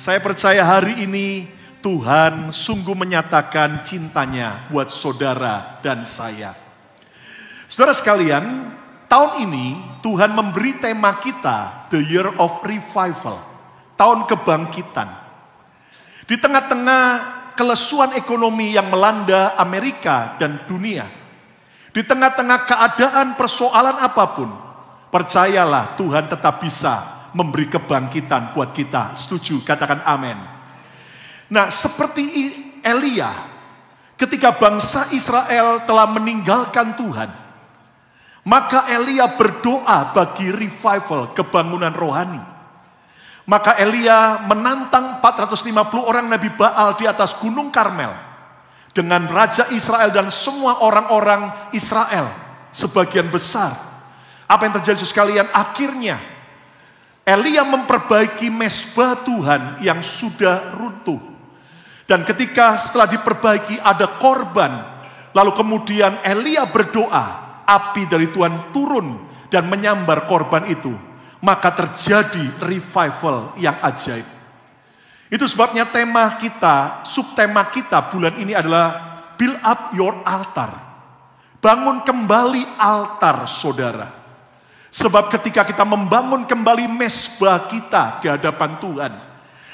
Saya percaya hari ini Tuhan sungguh menyatakan cintanya buat saudara dan saya. Saudara sekalian, tahun ini Tuhan memberi tema kita The Year of Revival, tahun kebangkitan. Di tengah-tengah kelesuan ekonomi yang melanda Amerika dan dunia, di tengah-tengah keadaan persoalan apapun, percayalah Tuhan tetap bisa memberi kebangkitan buat kita. Setuju? Katakan amin. Nah, seperti Elia, ketika bangsa Israel telah meninggalkan Tuhan, maka Elia berdoa bagi revival, kebangunan rohani. Maka Elia menantang 450 orang Nabi Baal di atas Gunung Karmel dengan Raja Israel dan semua orang-orang Israel, sebagian besar. Apa yang terjadi sekalian? Akhirnya Elia memperbaiki mezbah Tuhan yang sudah runtuh. Dan ketika setelah diperbaiki ada korban, lalu kemudian Elia berdoa, api dari Tuhan turun dan menyambar korban itu. Maka terjadi revival yang ajaib. Itu sebabnya tema kita, subtema kita bulan ini adalah Build up your altar. Bangun kembali altar saudara. Sebab ketika kita membangun kembali mezbah kita di hadapan Tuhan,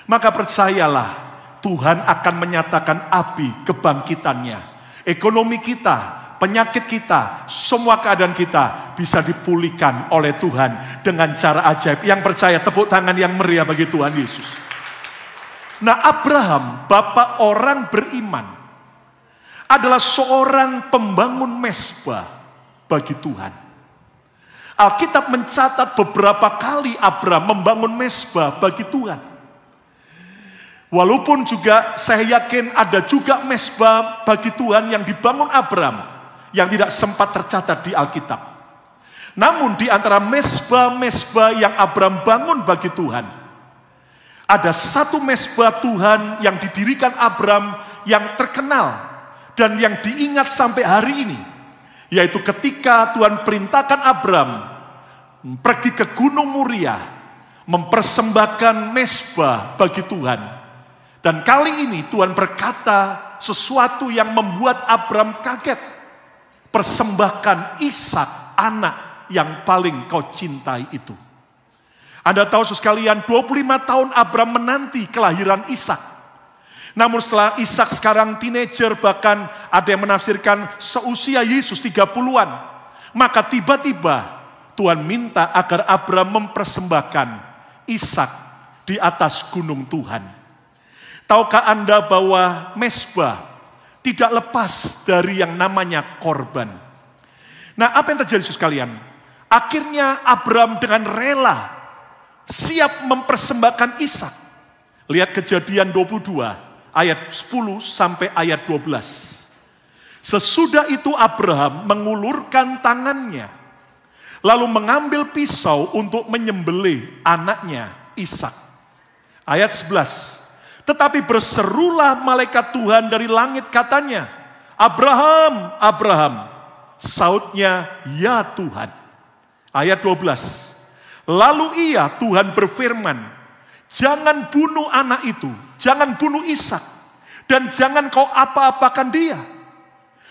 maka percayalah Tuhan akan menyatakan api kebangkitannya. Ekonomi kita, penyakit kita, semua keadaan kita bisa dipulihkan oleh Tuhan dengan cara ajaib. Yang percaya tepuk tangan yang meriah bagi Tuhan Yesus. Nah, Abraham, bapak orang beriman, adalah seorang pembangun mezbah bagi Tuhan. Alkitab mencatat beberapa kali Abraham membangun mezbah bagi Tuhan. Walaupun juga saya yakin ada juga mezbah bagi Tuhan yang dibangun Abraham yang tidak sempat tercatat di Alkitab. Namun di antara mezbah-mezbah yang Abraham bangun bagi Tuhan, ada satu mezbah Tuhan yang didirikan Abraham yang terkenal dan yang diingat sampai hari ini, yaitu ketika Tuhan perintahkan Abraham pergi ke Gunung Muria, mempersembahkan mezbah bagi Tuhan. Dan kali ini Tuhan berkata sesuatu yang membuat Abraham kaget. Persembahkan Ishak, anak yang paling kau cintai itu. Anda tahu sekalian, 25 tahun Abraham menanti kelahiran Ishak. Namun setelah Ishak sekarang teenager, bahkan ada yang menafsirkan seusia Yesus 30-an. Maka tiba-tiba Tuhan minta agar Abraham mempersembahkan Ishak di atas gunung Tuhan. Tahukah Anda bahwa mezbah tidak lepas dari yang namanya korban? Nah, apa yang terjadi sekalian? Akhirnya Abraham dengan rela siap mempersembahkan Ishak. Lihat Kejadian 22 ayat 10 sampai ayat 12. Sesudah itu Abraham mengulurkan tangannya, lalu mengambil pisau untuk menyembelih anaknya Ishak. Ayat 11. Tetapi berserulah malaikat Tuhan dari langit, katanya, Abraham, Abraham. Sautnya, ya Tuhan. Ayat 12. Lalu ia, Tuhan berfirman, jangan bunuh anak itu, jangan bunuh Ishak, dan jangan kau apa-apakan dia.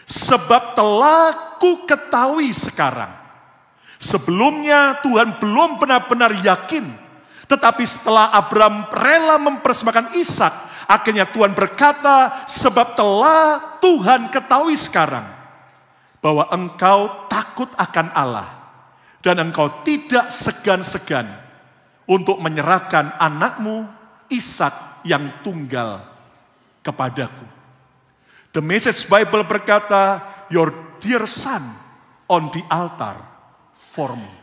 Sebab telah ku ketahui sekarang. Sebelumnya Tuhan belum benar-benar yakin. Tetapi setelah Abraham rela mempersembahkan Ishak, akhirnya Tuhan berkata, sebab telah Tuhan ketahui sekarang bahwa engkau takut akan Allah dan engkau tidak segan-segan untuk menyerahkan anakmu Ishak yang tunggal kepadaku. The Message Bible berkata, your dear son on the altar for me.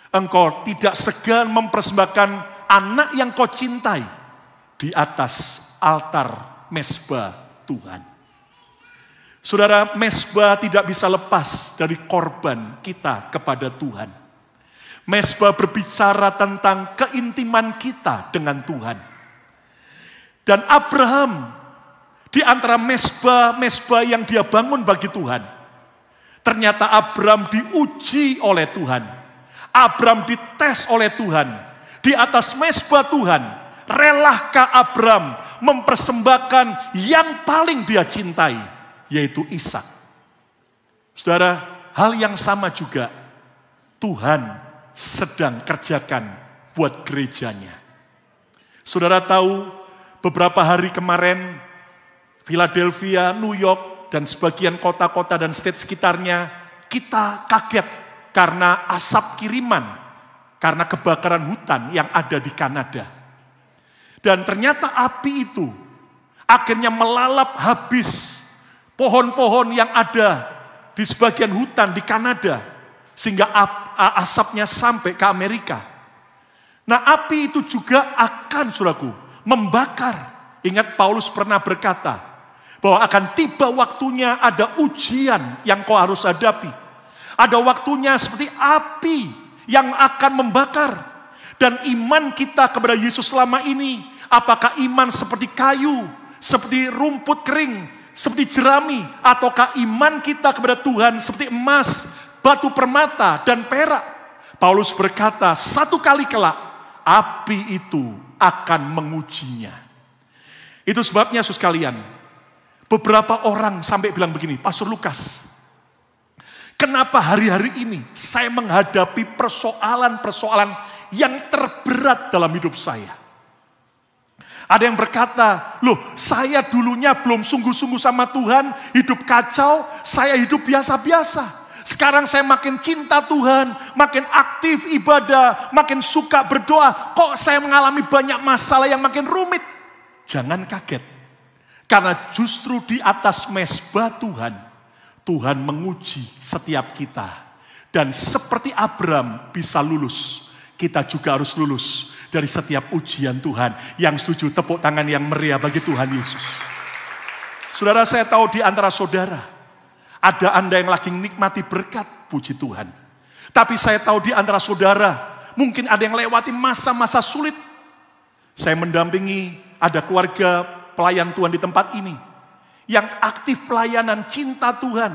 Engkau tidak segan mempersembahkan anak yang kau cintai di atas altar mezbah Tuhan. Saudara, mezbah tidak bisa lepas dari korban kita kepada Tuhan. Mezbah berbicara tentang keintiman kita dengan Tuhan. Dan Abraham, di antara mezbah-mezbah yang dia bangun bagi Tuhan, ternyata Abraham diuji oleh Tuhan. Abraham dites oleh Tuhan. Di atas mezbah Tuhan, relahkah Abram mempersembahkan yang paling dia cintai, yaitu Ishak. Saudara, hal yang sama juga Tuhan sedang kerjakan buat gerejanya. Saudara tahu, beberapa hari kemarin, Philadelphia, New York, dan sebagian kota-kota dan state sekitarnya, kita kaget karena asap kiriman, karena kebakaran hutan yang ada di Kanada. Dan ternyata api itu akhirnya melalap habis pohon-pohon yang ada di sebagian hutan di Kanada, sehingga asapnya sampai ke Amerika. Nah, api itu juga akan, saudaraku, membakar. Ingat Paulus pernah berkata, bahwa akan tiba waktunya ada ujian yang kau harus hadapi. Ada waktunya seperti api yang akan membakar. Dan iman kita kepada Yesus selama ini, apakah iman seperti kayu, seperti rumput kering, seperti jerami, ataukah iman kita kepada Tuhan seperti emas, batu permata, dan perak? Paulus berkata, satu kali kelak, api itu akan mengujinya. Itu sebabnya, saudara sekalian, beberapa orang sampai bilang begini, Pastor Lukas, kenapa hari-hari ini saya menghadapi persoalan-persoalan yang terberat dalam hidup saya? Ada yang berkata, loh, saya dulunya belum sungguh-sungguh sama Tuhan, hidup kacau, saya hidup biasa-biasa. Sekarang saya makin cinta Tuhan, makin aktif ibadah, makin suka berdoa, kok saya mengalami banyak masalah yang makin rumit? Jangan kaget. Karena justru di atas mezbah Tuhan, Tuhan menguji setiap kita. Dan seperti Abram bisa lulus, kita juga harus lulus dari setiap ujian Tuhan. Yang setuju tepuk tangan yang meriah bagi Tuhan Yesus. Saudara, saya tahu di antara saudara, ada Anda yang lagi nikmati berkat, puji Tuhan. Tapi saya tahu di antara saudara, mungkin ada yang lewati masa-masa sulit. Saya mendampingi, ada keluarga pelayan Tuhan di tempat ini, yang aktif pelayanan cinta Tuhan.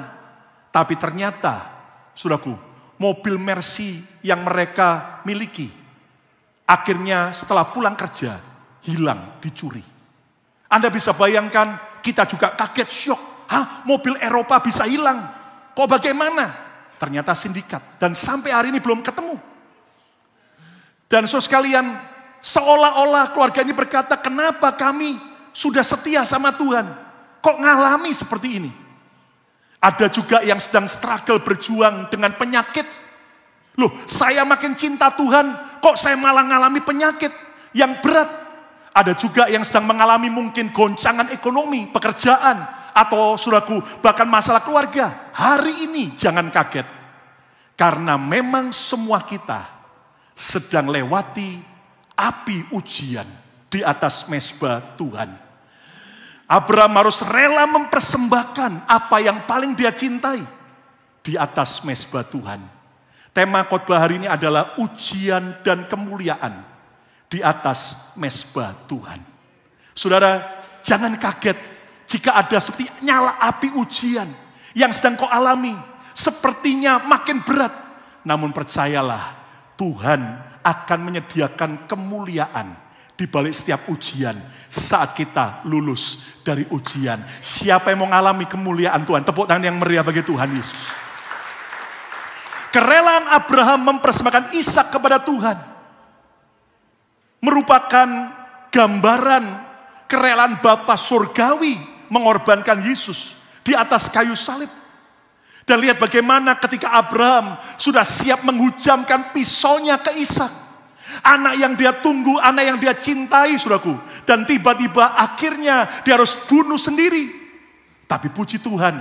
Tapi ternyata, saudaraku, mobil Mercy yang mereka miliki, akhirnya setelah pulang kerja, hilang, dicuri. Anda bisa bayangkan, kita juga kaget, syok. Hah, mobil Eropa bisa hilang? Kok bagaimana? Ternyata sindikat, dan sampai hari ini belum ketemu. Dan saudara sekalian, seolah-olah keluarga ini berkata, kenapa kami sudah setia sama Tuhan, kok ngalami seperti ini? Ada juga yang sedang struggle berjuang dengan penyakit. Loh, saya makin cinta Tuhan, kok saya malah ngalami penyakit yang berat? Ada juga yang sedang mengalami mungkin goncangan ekonomi, pekerjaan, atau saudaraku, bahkan masalah keluarga. Hari ini jangan kaget, karena memang semua kita sedang lewati api ujian di atas mezbah Tuhan. Abram harus rela mempersembahkan apa yang paling dia cintai di atas mezbah Tuhan. Tema khotbah hari ini adalah ujian dan kemuliaan di atas mezbah Tuhan. Saudara, jangan kaget jika ada seperti nyala api ujian yang sedang kau alami. Sepertinya makin berat. Namun percayalah, Tuhan akan menyediakan kemuliaan di balik setiap ujian saat kita lulus dari ujian. Siapa yang mau mengalami kemuliaan Tuhan? Tepuk tangan yang meriah bagi Tuhan Yesus. Kerelaan Abraham mempersembahkan Ishak kepada Tuhan merupakan gambaran kerelaan Bapa surgawi mengorbankan Yesus di atas kayu salib. Dan lihat bagaimana ketika Abraham sudah siap menghujamkan pisaunya ke Ishak. Anak yang dia tunggu, anak yang dia cintai, saudaraku. Dan tiba-tiba akhirnya dia harus bunuh sendiri. Tapi puji Tuhan,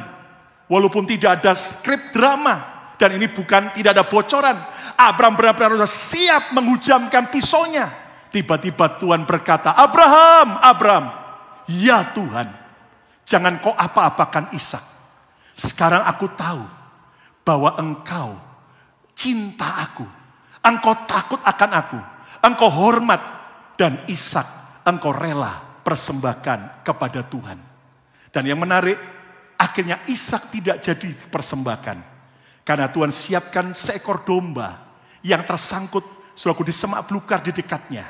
walaupun tidak ada skrip drama, dan ini bukan tidak ada bocoran, Abraham benar-benar siap menghujamkan pisaunya. Tiba-tiba Tuhan berkata, Abraham, Abraham, ya Tuhan, jangan kau apa-apakan Ishak. Sekarang aku tahu bahwa engkau cinta aku. Engkau takut akan aku, engkau hormat, dan Ishak engkau rela persembahkan kepada Tuhan. Dan yang menarik, akhirnya Ishak tidak jadi persembahkan. Karena Tuhan siapkan seekor domba yang tersangkut, saudaraku, di semak belukar di dekatnya.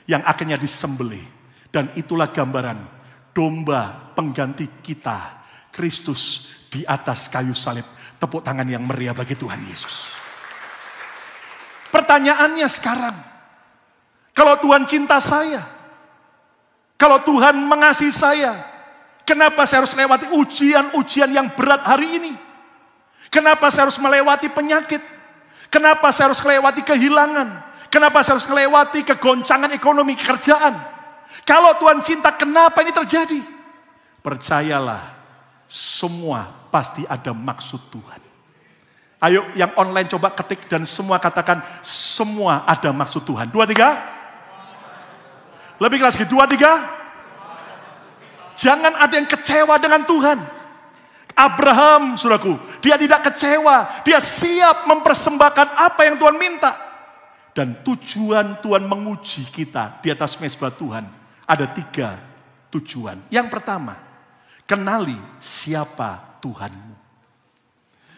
yang akhirnya disembelih. Dan itulah gambaran domba pengganti kita, Kristus di atas kayu salib. Tepuk tangan yang meriah bagi Tuhan Yesus. Pertanyaannya sekarang, kalau Tuhan cinta saya, kalau Tuhan mengasihi saya, kenapa saya harus lewati ujian-ujian yang berat hari ini? Kenapa saya harus melewati penyakit? Kenapa saya harus melewati kehilangan? Kenapa saya harus melewati kegoncangan ekonomi kerjaan? Kalau Tuhan cinta, kenapa ini terjadi? Percayalah, semua pasti ada maksud Tuhan. Ayo yang online coba ketik dan semua katakan, semua ada maksud Tuhan. 2, 3. Lebih keras lagi, 2, 3. Jangan ada yang kecewa dengan Tuhan. Abraham, saudaraku, dia tidak kecewa. Dia siap mempersembahkan apa yang Tuhan minta. Dan tujuan Tuhan menguji kita di atas mezbah Tuhan. Ada 3 tujuan. Yang pertama, kenali siapa Tuhanmu.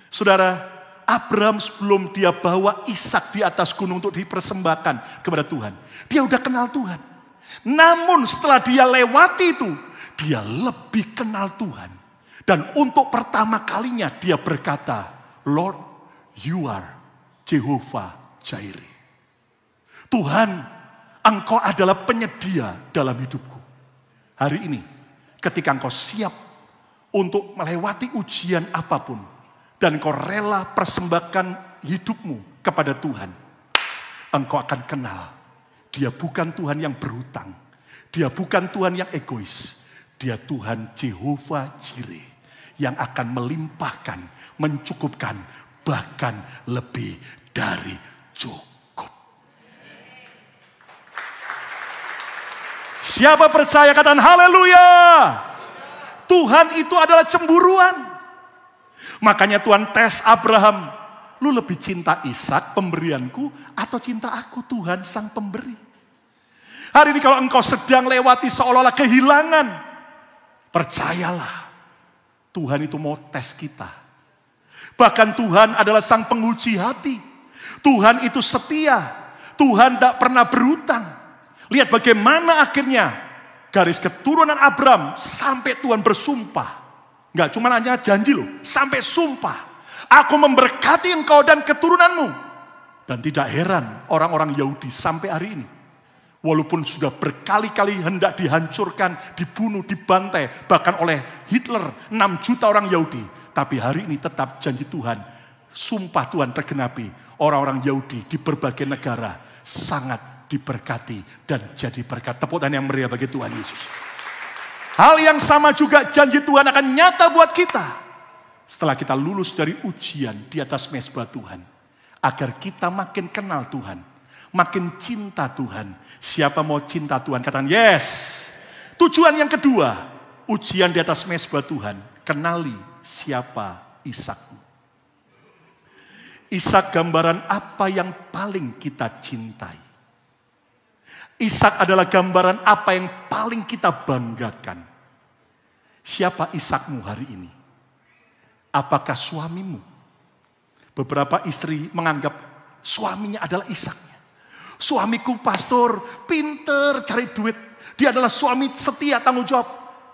Saudara, Abraham sebelum dia bawa Ishak di atas gunung untuk dipersembahkan kepada Tuhan, dia udah kenal Tuhan. Namun setelah dia lewati itu, dia lebih kenal Tuhan. Dan untuk pertama kalinya dia berkata, Lord, you are Jehovah Jireh. Tuhan, Engkau adalah penyedia dalam hidupku. Hari ini, ketika engkau siap untuk melewati ujian apapun, dan engkau rela persembahkan hidupmu kepada Tuhan, engkau akan kenal, dia bukan Tuhan yang berhutang, dia bukan Tuhan yang egois, dia Tuhan Jehovah Jireh, yang akan melimpahkan, mencukupkan, bahkan lebih dari cukup. Siapa percaya katakan haleluya. Tuhan itu adalah cemburuan. Makanya Tuhan tes Abraham. Lu lebih cinta Ishak pemberianku atau cinta aku Tuhan sang pemberi? Hari ini kalau engkau sedang lewati seolah-olah kehilangan, percayalah Tuhan itu mau tes kita. Bahkan Tuhan adalah sang penguji hati. Tuhan itu setia. Tuhan tak pernah berhutang. Lihat bagaimana akhirnya garis keturunan Abraham sampai Tuhan bersumpah. Enggak cuma hanya janji loh, sampai sumpah. Aku memberkati engkau dan keturunanmu. Dan tidak heran orang-orang Yahudi sampai hari ini, walaupun sudah berkali-kali hendak dihancurkan, dibunuh, dibantai, bahkan oleh Hitler, 6 juta orang Yahudi. Tapi hari ini tetap janji Tuhan, sumpah Tuhan tergenapi. Orang-orang Yahudi di berbagai negara sangat diberkati dan jadi berkat. Tepuk tangan yang meriah bagi Tuhan Yesus. Hal yang sama juga janji Tuhan akan nyata buat kita. Setelah kita lulus dari ujian di atas mezbah Tuhan. Agar kita makin kenal Tuhan. Makin cinta Tuhan. Siapa mau cinta Tuhan? Katakan yes. Tujuan yang kedua, ujian di atas mezbah Tuhan. Kenali siapa Ishakmu. Ishak gambaran apa yang paling kita cintai. Ishak adalah gambaran apa yang paling kita banggakan. Siapa Ishakmu hari ini? Apakah suamimu? Beberapa istri menganggap suaminya adalah Ishaknya. Suamiku pastor, pinter, cari duit. Dia adalah suami setia, tanggung jawab.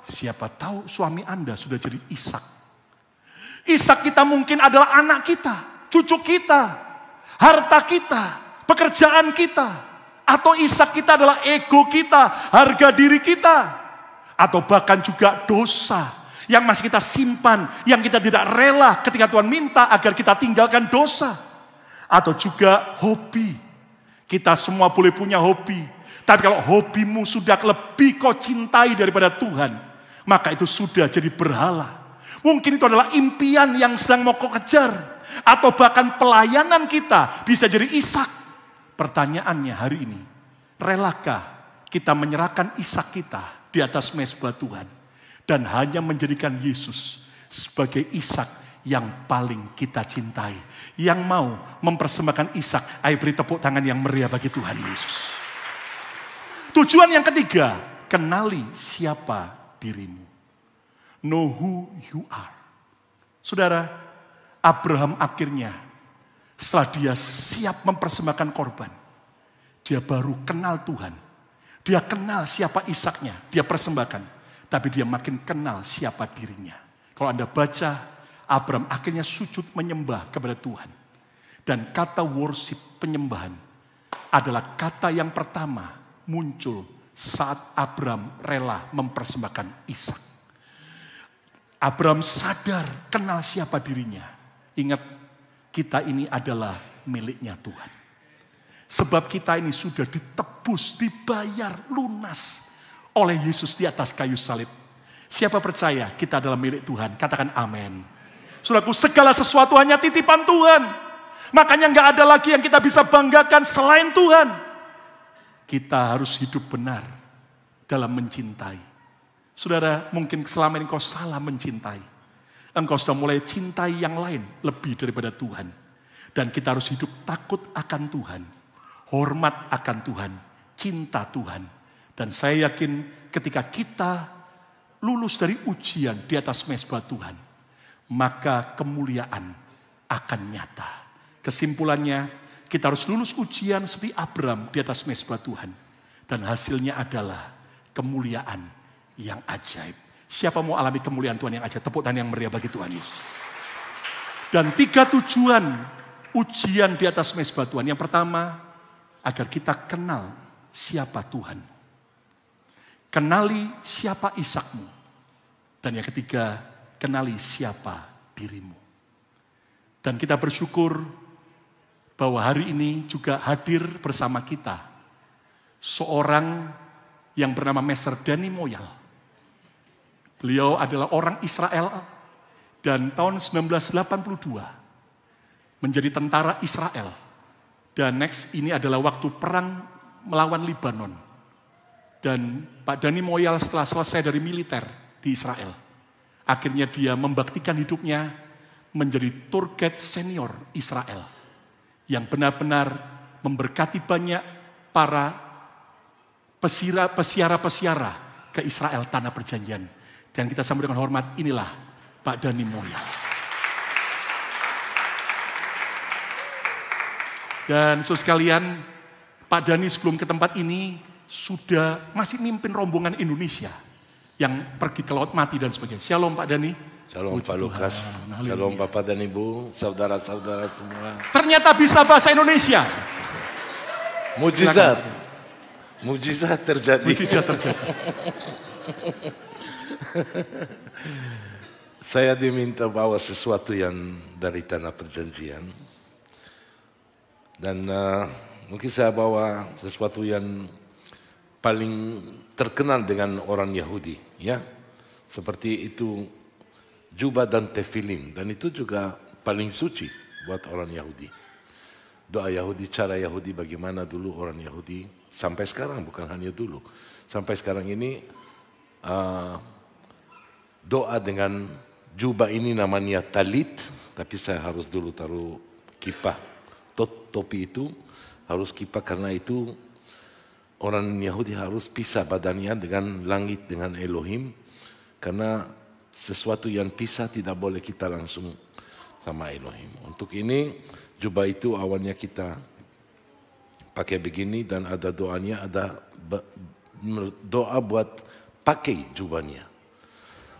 Siapa tahu suami Anda sudah jadi Ishak. Ishak kita mungkin adalah anak kita, cucu kita, harta kita, pekerjaan kita. Atau Ishak kita adalah ego kita, harga diri kita. Atau bahkan juga dosa yang masih kita simpan, yang kita tidak rela ketika Tuhan minta agar kita tinggalkan dosa. Atau juga hobi. Kita semua boleh punya hobi. Tapi kalau hobimu sudah lebih kau cintai daripada Tuhan, maka itu sudah jadi berhala. Mungkin itu adalah impian yang sedang mau kau kejar. Atau bahkan pelayanan kita bisa jadi Ishak. Pertanyaannya hari ini, relakah kita menyerahkan Ishak kita di atas mezbah Tuhan dan hanya menjadikan Yesus sebagai Ishak yang paling kita cintai, yang mau mempersembahkan Ishak? Ayo beri tepuk tangan yang meriah bagi Tuhan Yesus. Tujuan yang ketiga, kenali siapa dirimu. Know who you are. Saudara, Abraham akhirnya setelah dia siap mempersembahkan korban, dia baru kenal Tuhan. Dia kenal siapa Ishaknya, dia persembahkan. Tapi dia makin kenal siapa dirinya. Kalau Anda baca, Abraham akhirnya sujud menyembah kepada Tuhan. Dan kata worship, penyembahan, adalah kata yang pertama muncul saat Abraham rela mempersembahkan Ishak. Abraham sadar, kenal siapa dirinya. Ingat, kita ini adalah miliknya Tuhan. Sebab kita ini sudah ditebus, dibayar lunas oleh Yesus di atas kayu salib. Siapa percaya kita adalah milik Tuhan? Katakan amin. Saudaraku, segala sesuatu hanya titipan Tuhan. Makanya nggak ada lagi yang kita bisa banggakan selain Tuhan. Kita harus hidup benar dalam mencintai. Saudara, mungkin selama ini engkau salah mencintai. Engkau sudah mulai cintai yang lain lebih daripada Tuhan. Dan kita harus hidup takut akan Tuhan. Hormat akan Tuhan, cinta Tuhan. Dan saya yakin ketika kita lulus dari ujian di atas mezbah Tuhan, maka kemuliaan akan nyata. Kesimpulannya, kita harus lulus ujian seperti Abraham di atas mezbah Tuhan. Dan hasilnya adalah kemuliaan yang ajaib. Siapa mau alami kemuliaan Tuhan yang ajaib? Tepuk tangan yang meriah bagi Tuhan Yesus. Dan 3 tujuan ujian di atas mezbah Tuhan. Yang pertama, agar kita kenal siapa Tuhanmu. Kenali siapa Ishakmu. Dan yang ketiga, kenali siapa dirimu. Dan kita bersyukur bahwa hari ini juga hadir bersama kita seorang yang bernama Mr. Danny Moyal. Beliau adalah orang Israel dan tahun 1982 menjadi tentara Israel. Dan next ini adalah waktu perang melawan Libanon. Dan Pak Danny Moyal setelah selesai dari militer di Israel, akhirnya dia membaktikan hidupnya menjadi tour guide senior Israel. Yang benar-benar memberkati banyak para pesiara-pesiara ke Israel, tanah perjanjian. Dan kita sambut dengan hormat, inilah Pak Danny Moyal. Dan saudara sekalian, Pak Danny sebelum ke tempat ini sudah masih mimpin rombongan Indonesia yang pergi ke Laut Mati dan sebagainya. Shalom Pak Danny. Shalom Pak Lukas. Shalom Bapak dan Ibu, saudara-saudara semua. Ternyata bisa bahasa Indonesia. Mujizat. Mujizat terjadi. Mujizat terjadi. Saya diminta bawa sesuatu yang dari tanah perjanjian. Dan mungkin saya bawa sesuatu yang paling terkenal dengan orang Yahudi, ya. Seperti itu jubah dan tefilin, dan itu juga paling suci buat orang Yahudi. Doa Yahudi, cara Yahudi bagaimana dulu orang Yahudi, sampai sekarang bukan hanya dulu. Sampai sekarang ini doa dengan jubah ini namanya talit, tapi saya harus dulu taruh kippah. Topi itu harus kippah karena itu orang Yahudi harus pisah badannya dengan langit, dengan Elohim. Karena sesuatu yang pisah tidak boleh kita langsung sama Elohim. Untuk ini jubah itu awalnya kita pakai begini dan ada doanya, ada doa buat pakai jubahnya.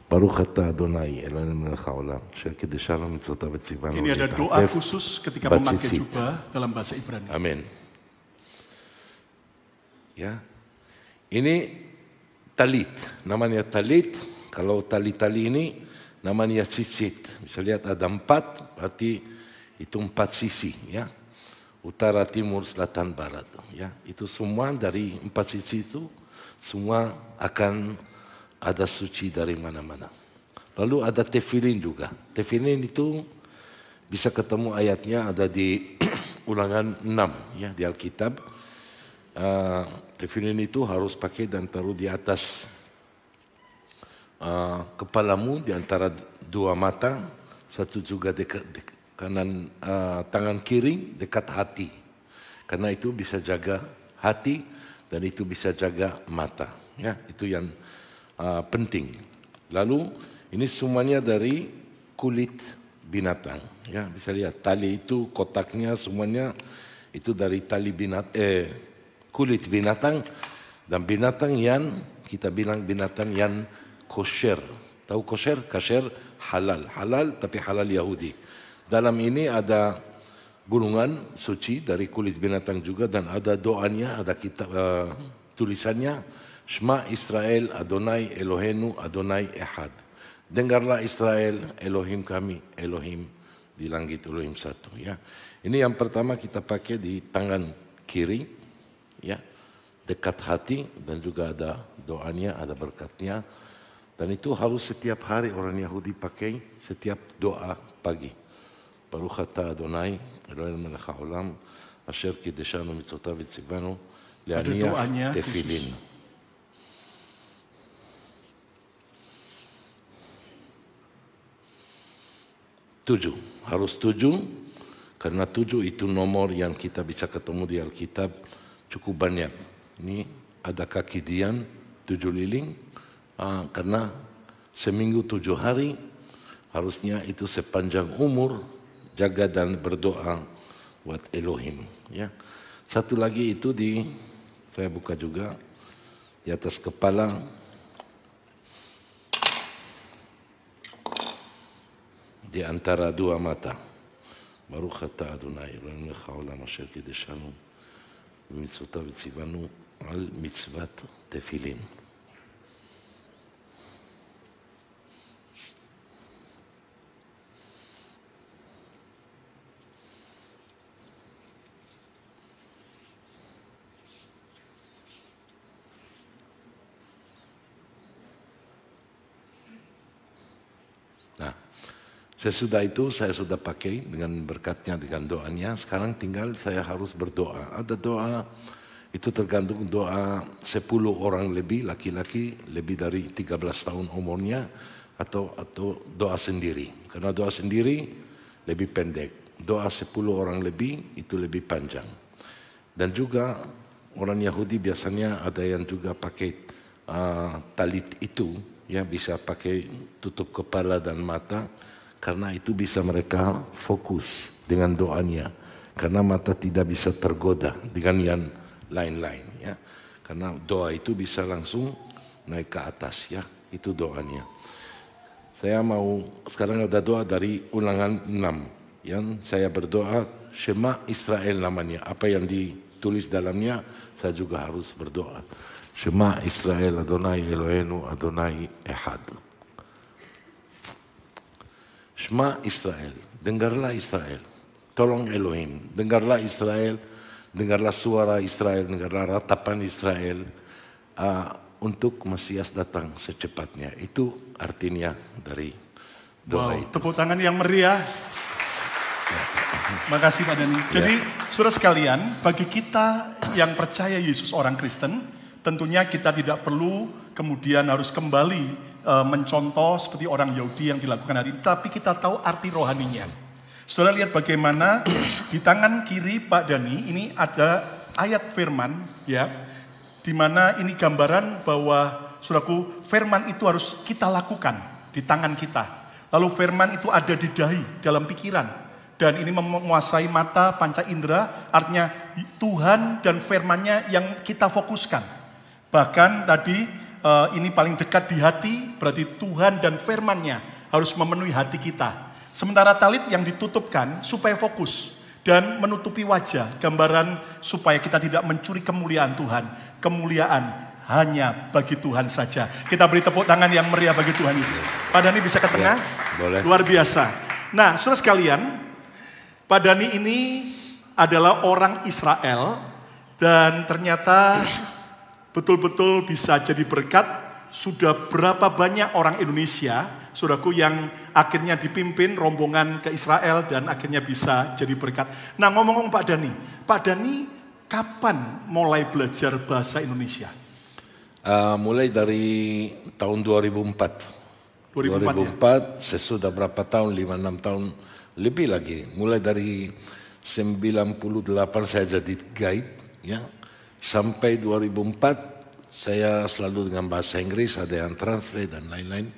Baruch atah Adonai Eloheinu melech haolam asher qiddashanu mitzvotav v'tzivanu. Ini ada doa khusus ketika memakai jubah dalam bahasa Ibrani. Amin. Ya, ini talit, namanya talit. Kalau tali-tali ini namanya tzitzit. Bisa lihat ada 4, berarti itu 4 sisi, ya. Utara, timur, selatan, barat, ya. Itu semua dari 4 sisi itu semua akan ada suci dari mana-mana. Lalu ada tefilin juga. Tefilin itu bisa ketemu ayatnya ada di Ulangan 6, ya, di Alkitab. Tefilin itu harus pakai dan taruh di atas kepalamu, di antara 2 mata, satu juga dekat kanan, tangan kiri dekat hati. Karena itu bisa jaga hati dan itu bisa jaga mata. Ya, itu yang penting. Lalu ini semuanya dari kulit binatang. Ya, bisa lihat tali itu kotaknya semuanya itu dari tali kulit binatang. Dan binatang yang kita bilang binatang yang kosher. Tahu kosher? Kasher halal. Halal tapi halal Yahudi. Dalam ini ada gulungan suci dari kulit binatang juga dan ada doanya, ada kitab tulisannya Shema Israel Adonai Elohenu Adonai Ehad. Dengarlah Israel, Elohim kami, Elohim di langit, Elohim satu. Ya, ini yang pertama kita pakai di tangan kiri, ya, dekat hati dan juga ada doanya, ada berkatnya. Dan itu harus setiap hari orang Yahudi pakai setiap doa pagi. Baruch atah Adonai Elohim melech haolam asher kideshanu mitzotav v'tzivanu le'aniyah tefilin. 7, harus 7, karena 7 itu nomor yang kita bisa ketemu di Alkitab cukup banyak. Ini ada kaki dian 7 liling, karena seminggu 7 hari, harusnya itu sepanjang umur jaga dan berdoa buat Elohim. Ya. Satu lagi itu saya buka juga di atas kepala. Di antara dua mata. Baruch atah Adonai Elohim melech haolam asher kideshanu mitzvotav v'tzivanu al mitzvat tefilin. Sesudah itu saya sudah pakai dengan berkatnya, dengan doanya. Sekarang tinggal saya harus berdoa. Ada doa, itu tergantung doa 10 orang lebih, laki-laki lebih dari 13 tahun umurnya, atau doa sendiri. Karena doa sendiri lebih pendek. Doa 10 orang lebih itu lebih panjang. Dan juga orang Yahudi biasanya ada yang juga pakai talit itu, ya, bisa pakai tutup kepala dan mata. Karena itu bisa mereka fokus dengan doanya. Karena mata tidak bisa tergoda dengan yang lain-lain. Ya. Karena doa itu bisa langsung naik ke atas. Ya. Itu doanya. Saya mau, sekarang ada doa dari ulangan 6. Yang saya berdoa, Shema Israel namanya. Apa yang ditulis dalamnya, saya juga harus berdoa. Shema Israel Adonai Elohenu Adonai Ehad. Shema Israel, dengarlah Israel, tolong Elohim, dengarlah Israel, dengarlah suara Israel, dengarlah ratapan Israel, untuk Mesias datang secepatnya. Itu artinya dari doa itu. Tepuk tangan yang meriah. Makasih Pak Dhani. Jadi saudara sekalian, bagi kita yang percaya Yesus orang Kristen, tentunya kita tidak perlu kemudian harus kembali mencontoh seperti orang Yahudi yang dilakukan hari ini, tapi kita tahu arti rohaninya. Saudara lihat bagaimana di tangan kiri Pak Dhani ini ada ayat firman, ya, di mana ini gambaran bahwa saudaraku, firman itu harus kita lakukan di tangan kita. Lalu firman itu ada di dahi, dalam pikiran, dan ini menguasai mata panca indera, artinya Tuhan dan firman-Nya yang kita fokuskan. Bahkan tadi ini paling dekat di hati, berarti Tuhan dan firman-Nya harus memenuhi hati kita. Sementara talit yang ditutupkan supaya fokus dan menutupi wajah, gambaran supaya kita tidak mencuri kemuliaan Tuhan. Kemuliaan hanya bagi Tuhan saja. Kita beri tepuk tangan yang meriah bagi Tuhan Yesus. Pak Dhani bisa ke tengah? Boleh. Luar biasa. Nah, saudara sekalian, Pak Dhani ini adalah orang Israel dan ternyata betul-betul bisa jadi berkat. Sudah berapa banyak orang Indonesia, saudaraku, yang akhirnya dipimpin rombongan ke Israel dan akhirnya bisa jadi berkat. Nah, ngomong-ngomong Pak Dhani kapan mulai belajar bahasa Indonesia? Mulai dari tahun 2004. 2004, sesudah berapa tahun, 5-6 tahun lebih lagi. Mulai dari 98 saya jadi guide, ya. Sampai 2004 saya selalu dengan bahasa Inggris, ada yang translate dan lain-lain.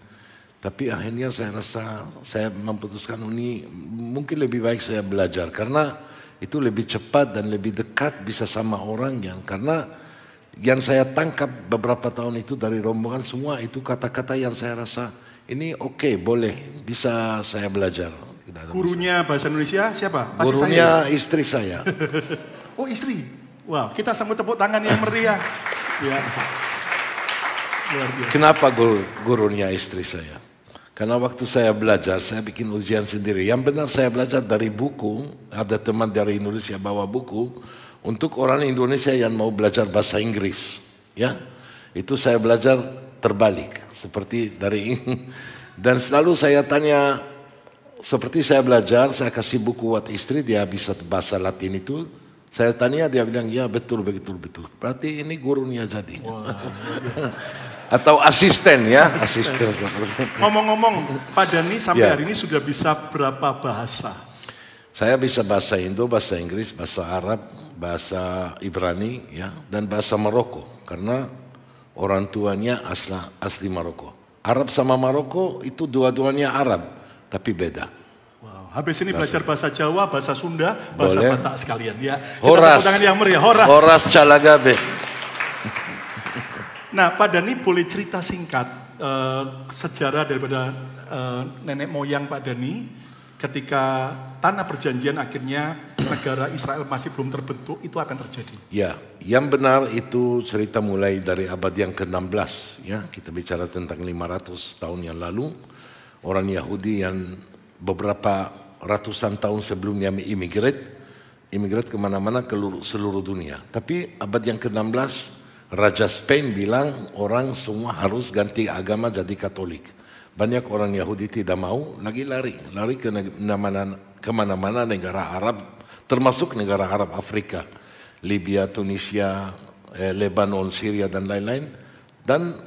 Tapi akhirnya saya rasa, saya memutuskan ini mungkin lebih baik saya belajar. Karena itu lebih cepat dan lebih dekat bisa sama orang yang, karena yang saya tangkap beberapa tahun itu dari rombongan semua itu kata-kata yang saya rasa ini oke, boleh, bisa saya belajar. Gurunya bahasa Indonesia siapa? Pasti Gurunya saya. istri saya. Oh, istri. Wow, kita sambut tepuk tangan yang meriah. Ya. Luar biasa. Kenapa gurunya istri saya? Karena waktu saya belajar, saya bikin ujian sendiri. Yang benar saya belajar dari buku, ada teman dari Indonesia bawa buku, untuk orang Indonesia yang mau belajar bahasa Inggris. Ya, itu saya belajar terbalik, seperti dari dan selalu saya tanya, seperti saya belajar, saya kasih buku buat istri, dia bisa bahasa Latin itu, saya tanya, dia bilang, ya betul. Berarti ini gurunya jadi. Wow. Atau asisten ya, asisten. Ngomong-ngomong, Pak Dhani sampai hari ini sudah bisa berapa bahasa? Saya bisa bahasa Indo, bahasa Inggris, bahasa Arab, bahasa Ibrani, ya, dan bahasa Maroko. Karena orang tuanya asli Maroko. Arab sama Maroko itu dua-duanya Arab, tapi beda. Wow. Habis ini belajar bahasa Jawa, bahasa Sunda, bahasa Batak sekalian ya. Horas. Kita yang meriah, Horas. Horas Calagabe. Nah, Pak Dhani boleh cerita singkat sejarah daripada nenek moyang Pak Dhani ketika tanah perjanjian akhirnya negara Israel masih belum terbentuk, itu akan terjadi. Ya, yang benar itu cerita mulai dari abad yang ke-16 ya. Kita bicara tentang 500 tahun yang lalu, orang Yahudi yang beberapa ratusan tahun sebelumnya imigrat kemana-mana ke seluruh dunia. Tapi abad yang ke-16 Raja Spain bilang orang semua harus ganti agama jadi Katolik. Banyak orang Yahudi tidak mau, lagi lari ke kemana-mana negara Arab, termasuk negara Arab Afrika, Libya, Tunisia, Lebanon, Syria dan lain-lain. Dan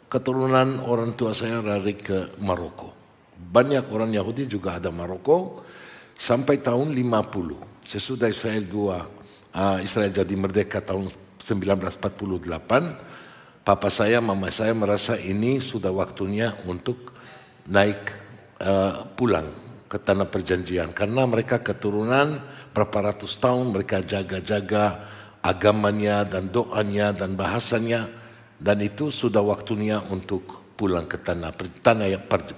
keturunan orang tua saya lari ke Maroko. Banyak orang Yahudi juga ada Maroko sampai tahun 50. Sesudah Israel jadi merdeka tahun 1948, papa saya, mama saya merasa ini sudah waktunya untuk naik pulang ke tanah perjanjian. Karena mereka keturunan berapa ratus tahun, mereka jaga-jaga agamanya dan doanya dan bahasanya. Dan itu sudah waktunya untuk pulang ke tanah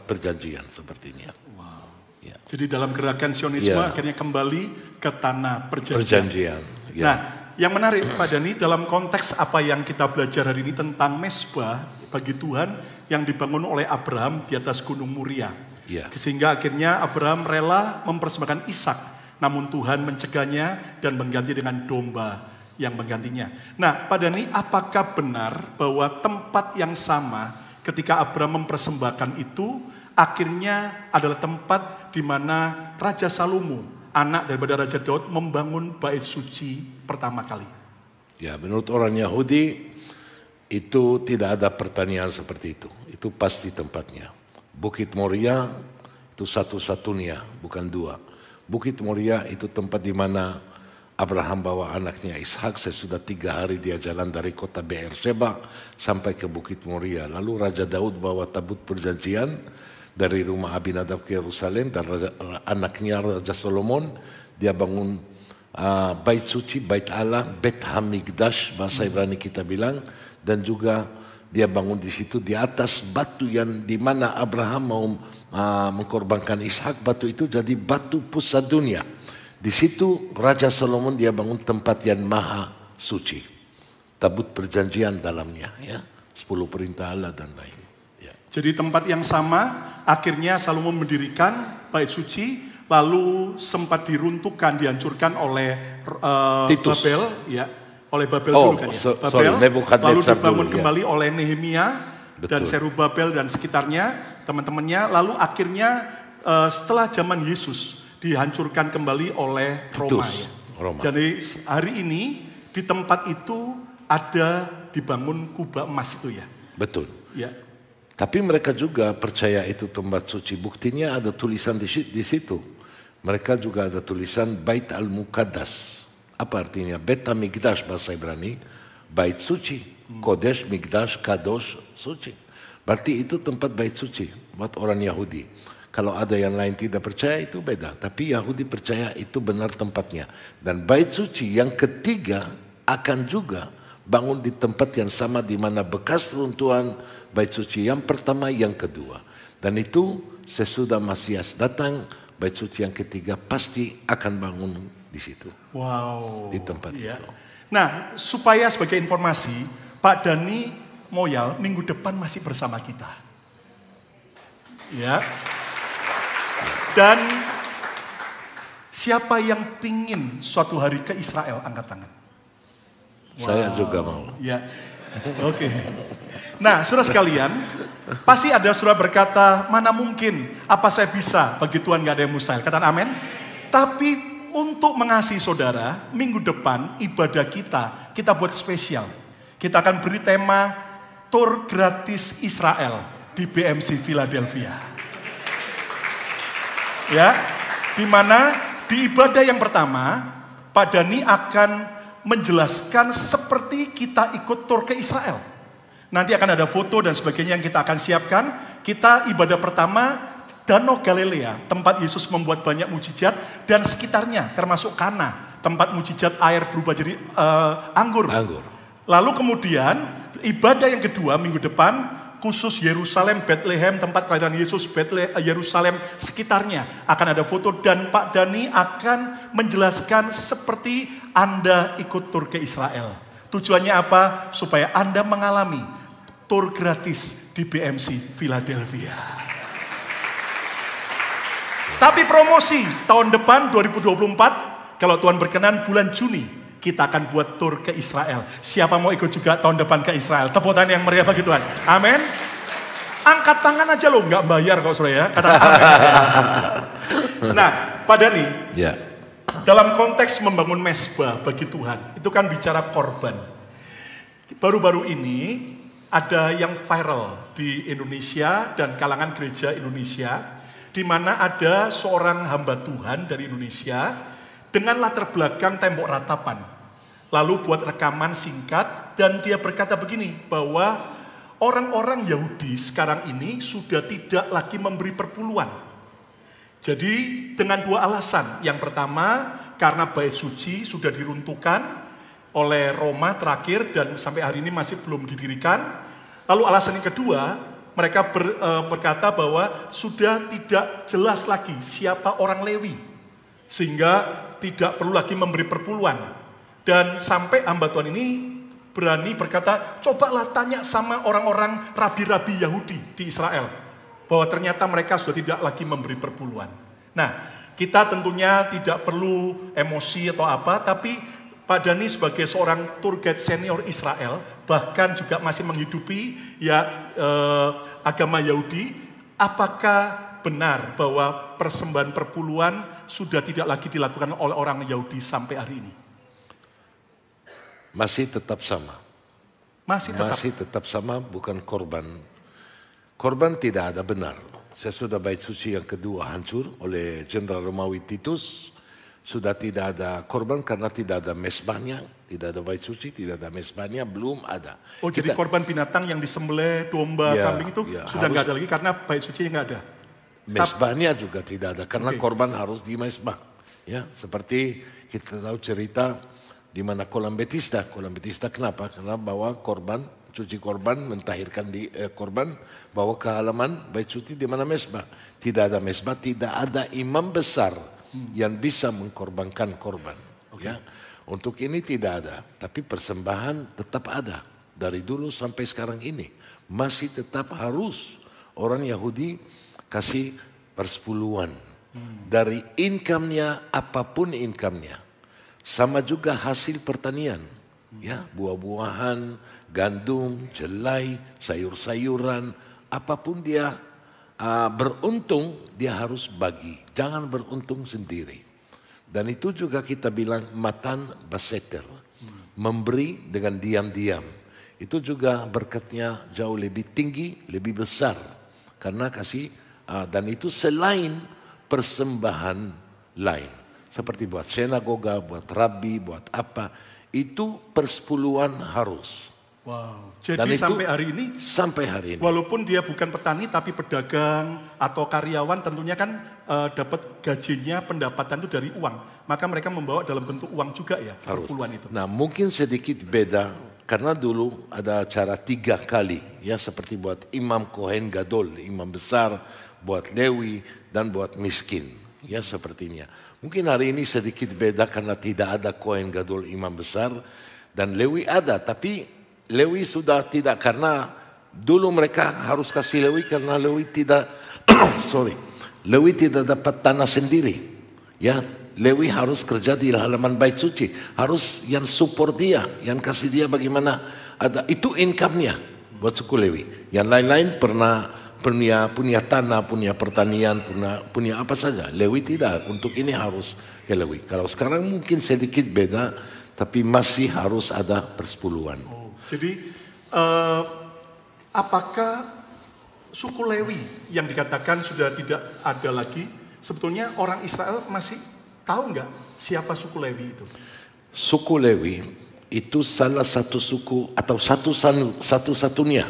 perjanjian sepertinya. Wow. Ya. Jadi dalam gerakan Sionisme akhirnya kembali ke tanah perjanjian. Ya. Nah, yang menarik Pak Dhani dalam konteks apa yang kita belajar hari ini tentang mesbah bagi Tuhan yang dibangun oleh Abraham di atas Gunung Muria. Ya. Sehingga akhirnya Abraham rela mempersembahkan Ishak, namun Tuhan mencegahnya dan mengganti dengan domba yang menggantinya. Nah, Pak Dhani, apakah benar bahwa tempat yang sama ketika Abraham mempersembahkan itu akhirnya adalah tempat di mana Raja Salomo, anak daripada Raja Daud, membangun bait suci pertama kali? Ya, menurut orang Yahudi itu tidak ada pertanyaan seperti itu. Itu pasti tempatnya. Bukit Moria itu satu-satunya, bukan dua. Bukit Moria itu tempat di mana Abraham bawa anaknya Ishak. Sesudah 3 hari dia jalan dari kota Beersheba sampai ke Bukit Moria. Lalu Raja Daud bawa tabut perjanjian dari rumah Abinadab ke Yerusalem, dan anaknya Raja Solomon dia bangun bait suci, bait Allah, Bet Hamikdash bahasa Ibrani kita bilang, dan juga dia bangun di situ di atas batu yang di mana Abraham mau mengkorbankan Ishak. Batu itu jadi batu pusat dunia. Di situ Raja Solomon dia bangun tempat yang maha suci, tabut perjanjian dalamnya, ya, 10 perintah Allah dan lain. Ya. Jadi tempat yang sama akhirnya Salomo mendirikan bait suci, lalu sempat diruntuhkan, dihancurkan oleh Babel, ya, oleh Babel dulu kan ya. Babel, lalu dibangun kembali oleh Nehemia dan Serubabel dan sekitarnya, teman-temannya. Lalu akhirnya setelah zaman Yesus dihancurkan kembali oleh Roma. Ya. Jadi hari ini di tempat itu ada dibangun kubah emas itu ya. Betul. Ya. Tapi mereka juga percaya itu tempat suci. Buktinya ada tulisan di situ. Mereka juga ada tulisan Bait Al-Muqaddas. Apa artinya? Bet Hamikdash bahasa Ibrani, bait suci. Kodesh, Mikdash, Kadosh, suci. Berarti itu tempat bait suci buat orang Yahudi. Kalau ada yang lain tidak percaya itu beda. Tapi Yahudi percaya itu benar tempatnya. Dan bait suci yang ketiga akan juga bangun di tempat yang sama di mana bekas runtuhan bait suci yang pertama, yang kedua. Dan itu sesudah Masias datang, bait suci yang ketiga pasti akan bangun di situ. Wow. Di tempat ya. itu. Nah, supaya sebagai informasi, Pak Dhani Moyal minggu depan masih bersama kita. Ya. Dan siapa yang pingin suatu hari ke Israel, angkat tangan. Saya juga mau. Ya. Oke. Nah, saudara sekalian, pasti ada saudara berkata, mana mungkin, apa saya bisa, bagi Tuhan gak ada yang mustahil. Katakan amin. Tapi untuk mengasihi saudara, minggu depan ibadah kita buat spesial. Kita akan beri tema Tour Gratis Israel di BMC Philadelphia. Ya, di mana di ibadah yang pertama, Pak Dhani akan menjelaskan seperti kita ikut tur ke Israel. Nanti akan ada foto dan sebagainya yang kita akan siapkan. Kita ibadah pertama, Danau Galilea, tempat Yesus membuat banyak mujizat dan sekitarnya, termasuk Kana, tempat mujizat air berubah jadi anggur. Lalu kemudian ibadah yang kedua minggu depan, khusus Yerusalem, Bethlehem, tempat kelahiran Yesus, Yerusalem sekitarnya akan ada foto dan Pak Dhani akan menjelaskan seperti Anda ikut tur ke Israel. Tujuannya apa? Supaya Anda mengalami tur gratis di BMC Philadelphia. Tapi promosi tahun depan 2024, kalau Tuhan berkenan bulan Juni, kita akan buat tur ke Israel. Siapa mau ikut juga tahun depan ke Israel? Tepuk tangan yang meriah bagi Tuhan. Amin. Angkat tangan aja loh, nggak bayar kok saudara ya. Katakan amin. Nah, Pak Dhani, ya. Dalam konteks membangun mezbah bagi Tuhan, itu kan bicara korban. Baru-baru ini ada yang viral di Indonesia dan kalangan gereja Indonesia, di mana ada seorang hamba Tuhan dari Indonesia dengan latar belakang tembok ratapan. Lalu buat rekaman singkat dan dia berkata begini, bahwa orang-orang Yahudi sekarang ini sudah tidak lagi memberi perpuluhan. Jadi dengan dua alasan. Yang pertama, karena bait suci sudah diruntuhkan oleh Roma terakhir dan sampai hari ini masih belum didirikan. Lalu alasan yang kedua, mereka berkata bahwa sudah tidak jelas lagi siapa orang Lewi. Sehingga tidak perlu lagi memberi perpuluhan. Dan sampai hamba Tuhan ini berani berkata, cobalah tanya sama orang-orang rabi-rabi Yahudi di Israel, bahwa ternyata mereka sudah tidak lagi memberi perpuluhan. Nah, kita tentunya tidak perlu emosi atau apa, tapi Pak Dhani sebagai seorang tour guide senior Israel, bahkan juga masih menghidupi agama Yahudi, apakah benar bahwa persembahan perpuluhan sudah tidak lagi dilakukan oleh orang Yahudi sampai hari ini? Masih tetap sama. Masih tetap sama, bukan korban. Korban tidak ada benar. Sesudah bait suci yang kedua hancur oleh Jenderal Romawi Titus, sudah tidak ada korban karena tidak ada mezbahnya, tidak ada bait suci, tidak ada mezbahnya, belum ada. Oh, jadi korban binatang yang disembelih, domba, kambing itu sudah nggak ada lagi karena bait suci nggak ada. Mezbahnya juga tidak ada karena korban harus di mezbah. Ya, seperti kita tahu cerita di mana kolam Betesda. Kolam Betesda kenapa? Karena bawa korban, cuci korban, mentahirkan di korban, bawa ke halaman bait suci di mana mezbah. Tidak ada mezbah, tidak ada imam besar yang bisa mengkorbankan korban. Ya, untuk ini tidak ada, tapi persembahan tetap ada dari dulu sampai sekarang ini. Masih tetap harus orang Yahudi kasih persepuluhan dari income-nya, apapun income-nya. Sama juga hasil pertanian, ya, buah-buahan, gandum, jelai, sayur-sayuran, apapun dia beruntung, dia harus bagi, jangan beruntung sendiri. Dan itu juga kita bilang matan baseter, memberi dengan diam-diam. Itu juga berkatnya jauh lebih tinggi, lebih besar, karena kasih, dan itu selain persembahan lain. Seperti buat sinagoga, buat rabi, buat apa. Itu persepuluhan harus. Wow. Jadi sampai hari ini? Sampai hari ini. Walaupun dia bukan petani tapi pedagang atau karyawan, tentunya kan dapat gajinya, pendapatan itu dari uang. Maka mereka membawa dalam bentuk uang juga ya, persepuluhan itu. Nah, mungkin sedikit beda Karena dulu ada acara 3 kali, ya seperti buat imam Kohen Gadol, imam besar, buat Lewi dan buat miskin, ya sepertinya. Mungkin hari ini sedikit beda karena tidak ada Kohen Gadol imam besar dan Lewi ada, tapi Lewi sudah tidak karena dulu mereka harus kasih Lewi karena Lewi tidak, Lewi tidak dapat tanah sendiri, ya. Lewi harus kerja di halaman bait suci, harus yang support dia, yang kasih dia bagaimana ada itu income-nya buat suku Lewi. Yang lain-lain punya tanah, punya pertanian, punya apa saja. Lewi tidak, untuk ini harus ke Lewi. Kalau sekarang mungkin sedikit beda, tapi masih harus ada persepuluhan. Jadi apakah suku Lewi yang dikatakan sudah tidak ada lagi, sebetulnya orang Israel masih tahu nggak siapa suku Lewi itu? Suku Lewi itu salah satu suku atau satu-satunya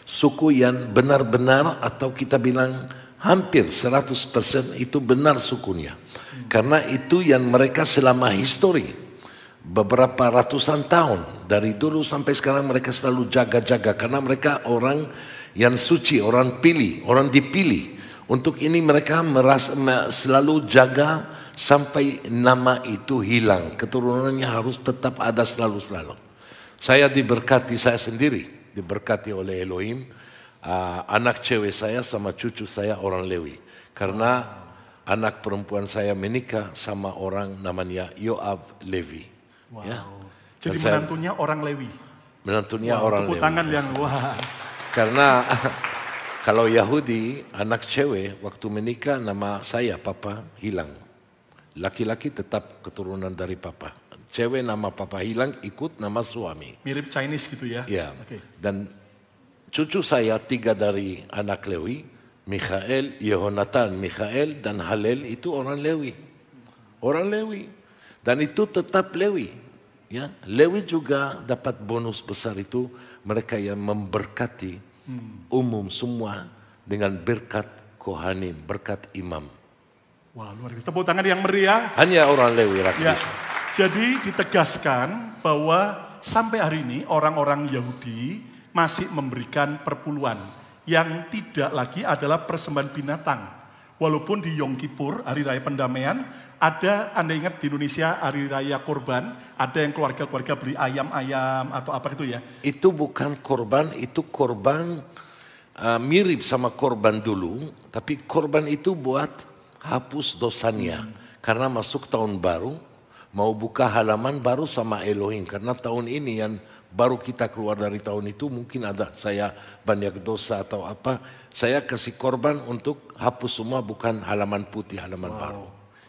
suku yang benar-benar atau kita bilang hampir 100% itu benar sukunya. Karena itu yang mereka selama histori beberapa ratusan tahun dari dulu sampai sekarang mereka selalu jaga-jaga karena mereka orang yang suci, orang dipilih. Untuk ini mereka selalu jaga sampai nama itu hilang, keturunannya harus tetap ada selalu. Saya diberkati, saya sendiri diberkati oleh Elohim, anak cewek saya sama cucu saya orang Lewi. Karena anak perempuan saya menikah sama orang namanya Yoav Levi. Wow. Ya. Jadi menantunya orang Lewi. Menantunya orang Lewi. Tepuk tangan yang wah. Karena kalau Yahudi anak cewek waktu menikah nama saya papa hilang. Laki-laki tetap keturunan dari papa. Cewek nama papa hilang ikut nama suami. Mirip Chinese gitu ya? Ya. Okay. Dan cucu saya 3 dari anak Lewi. Mikhael, Yehonatan, Mikhael dan Halel itu orang Lewi. Orang Lewi. Dan itu tetap Lewi. Ya, Lewi juga dapat bonus besar itu. Mereka yang memberkati umum semua dengan berkat Kohanim, berkat imam. Wah, luar biasa. Tepuk tangan yang meriah. Hanya orang Lewi ya. Jadi ditegaskan bahwa sampai hari ini orang-orang Yahudi masih memberikan perpuluhan yang tidak lagi adalah persembahan binatang. Walaupun di Yom Kippur, hari raya pendamaian, ada, Anda ingat di Indonesia hari raya korban, ada yang keluarga-keluarga beli ayam-ayam atau apa itu ya? Itu bukan korban, itu korban mirip sama korban dulu, tapi korban itu buat hapus dosanya. Karena masuk tahun baru, mau buka halaman baru sama Elohim. Karena tahun ini yang baru kita keluar dari tahun itu mungkin ada saya banyak dosa atau apa. Saya kasih korban untuk hapus semua, bukan halaman putih, halaman baru.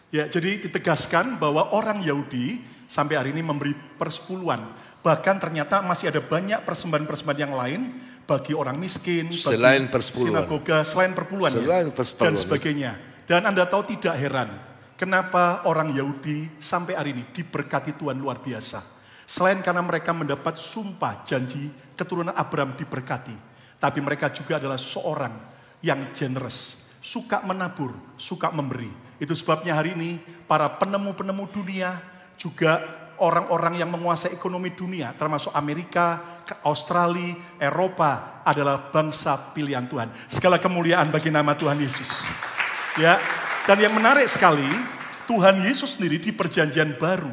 Ya, jadi ditegaskan bahwa orang Yahudi sampai hari ini memberi persepuluhan. Bahkan ternyata masih ada banyak persembahan-persembahan yang lain bagi orang miskin, selain bagi persepuluhan. Sinagoga, selain perpuluhan ya, dan sebagainya. Dan Anda tahu tidak heran, kenapa orang Yahudi sampai hari ini diberkati Tuhan luar biasa. Selain karena mereka mendapat sumpah janji keturunan Abraham diberkati. Tapi mereka juga adalah seorang yang generous, suka menabur, suka memberi. Itu sebabnya hari ini para penemu-penemu dunia, juga orang-orang yang menguasai ekonomi dunia, termasuk Amerika, Australia, Eropa adalah bangsa pilihan Tuhan. Segala kemuliaan bagi nama Tuhan Yesus. Ya, dan yang menarik sekali, Tuhan Yesus sendiri di perjanjian baru,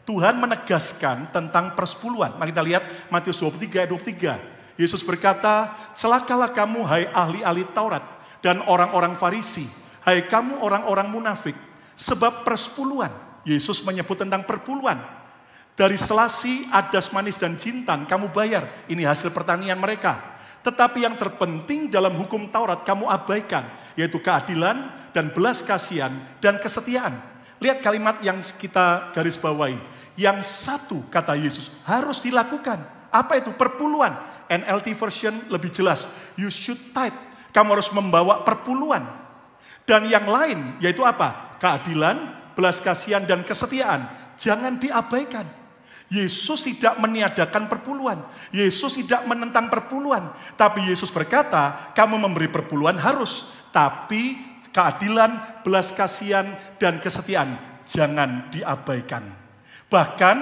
Tuhan menegaskan tentang persepuluhan. Mari kita lihat Matius 23 ayat 23. Yesus berkata, celakalah kamu hai ahli-ahli Taurat dan orang-orang Farisi, hai kamu orang-orang munafik, sebab persepuluhan. Yesus menyebut tentang perpuluhan. Dari selasi, adas manis dan jintan kamu bayar, ini hasil pertanian mereka. Tetapi yang terpenting dalam hukum Taurat kamu abaikan, yaitu keadilan dan belas kasihan dan kesetiaan. Lihat kalimat yang kita garis bawahi. Yang satu kata Yesus harus dilakukan. Apa itu? Perpuluhan. NLT version lebih jelas. You should tithe. Kamu harus membawa perpuluhan. Dan yang lain yaitu apa? Keadilan, belas kasihan dan kesetiaan. Jangan diabaikan. Yesus tidak meniadakan perpuluhan. Yesus tidak menentang perpuluhan. Tapi Yesus berkata, kamu memberi perpuluhan harus. Tapi keadilan, belas kasihan, dan kesetiaan jangan diabaikan. Bahkan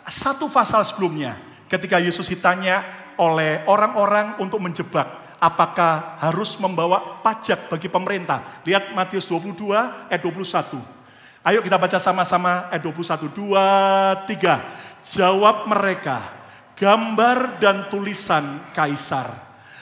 satu pasal sebelumnya, Ketika Yesus ditanya oleh orang-orang untuk menjebak, apakah harus membawa pajak bagi pemerintah? Lihat Matius 22 ayat 21. Ayo kita baca sama-sama ayat 21. 2, 3. Jawab mereka, gambar dan tulisan kaisar.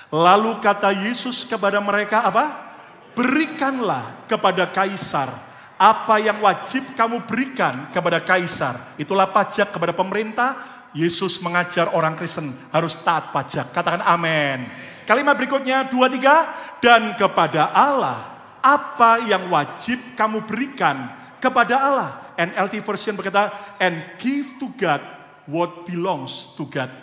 Lalu kata Yesus kepada mereka apa? Berikanlah kepada kaisar apa yang wajib kamu berikan kepada kaisar. Itulah pajak kepada pemerintah. Yesus mengajar orang Kristen harus taat pajak. Katakan amin. Kalimat berikutnya 2, 3. Dan kepada Allah, apa yang wajib kamu berikan kepada Allah. NLT version berkata, and give to God what belongs to God.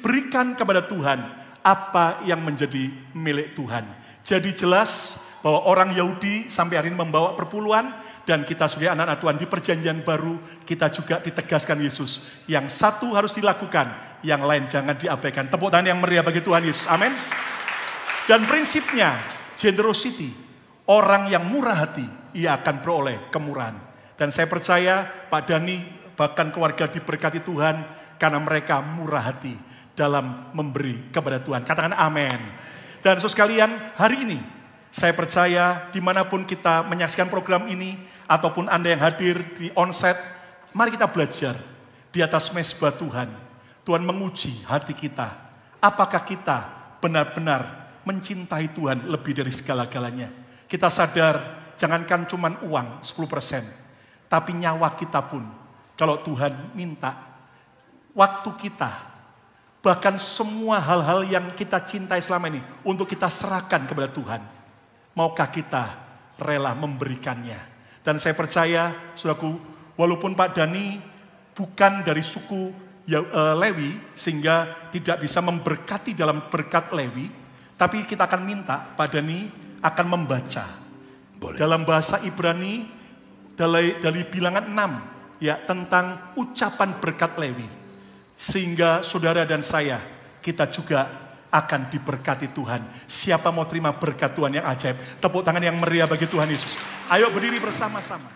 Berikan kepada Tuhan apa yang menjadi milik Tuhan. Jadi jelas bahwa orang Yahudi sampai hari ini membawa perpuluhan. Dan kita sebagai anak-anak Tuhan di perjanjian baru, kita juga ditegaskan Yesus. Yang satu harus dilakukan, yang lain jangan diabaikan. Tepuk tangan yang meriah bagi Tuhan Yesus. Amin. Dan prinsipnya, generosity. Orang yang murah hati, ia akan beroleh kemurahan. Dan saya percaya Pak Dhani, bahkan keluarga diberkati Tuhan, karena mereka murah hati dalam memberi kepada Tuhan. Katakan amin. Dan saudara sekalian, hari ini, saya percaya dimanapun kita menyaksikan program ini, ataupun Anda yang hadir di onsite, mari kita belajar di atas mezbah Tuhan. Tuhan menguji hati kita. Apakah kita benar-benar mencintai Tuhan lebih dari segala-galanya? Kita sadar, jangankan cuma uang 10%, tapi nyawa kita pun, kalau Tuhan minta, waktu kita, bahkan semua hal-hal yang kita cintai selama ini, untuk kita serahkan kepada Tuhan. Maukah kita rela memberikannya? Dan saya percaya, saudaraku, walaupun Pak Dhani bukan dari suku Lewi, sehingga tidak bisa memberkati dalam berkat Lewi, tapi kita akan minta Pak Dhani akan membaca. Boleh. Dalam bahasa Ibrani, dari bilangan 6, ya, tentang ucapan berkat Lewi. Sehingga saudara dan saya, kita juga akan diberkati Tuhan. Siapa mau terima berkat Tuhan yang ajaib? Tepuk tangan yang meriah bagi Tuhan Yesus. Ayo berdiri bersama-sama.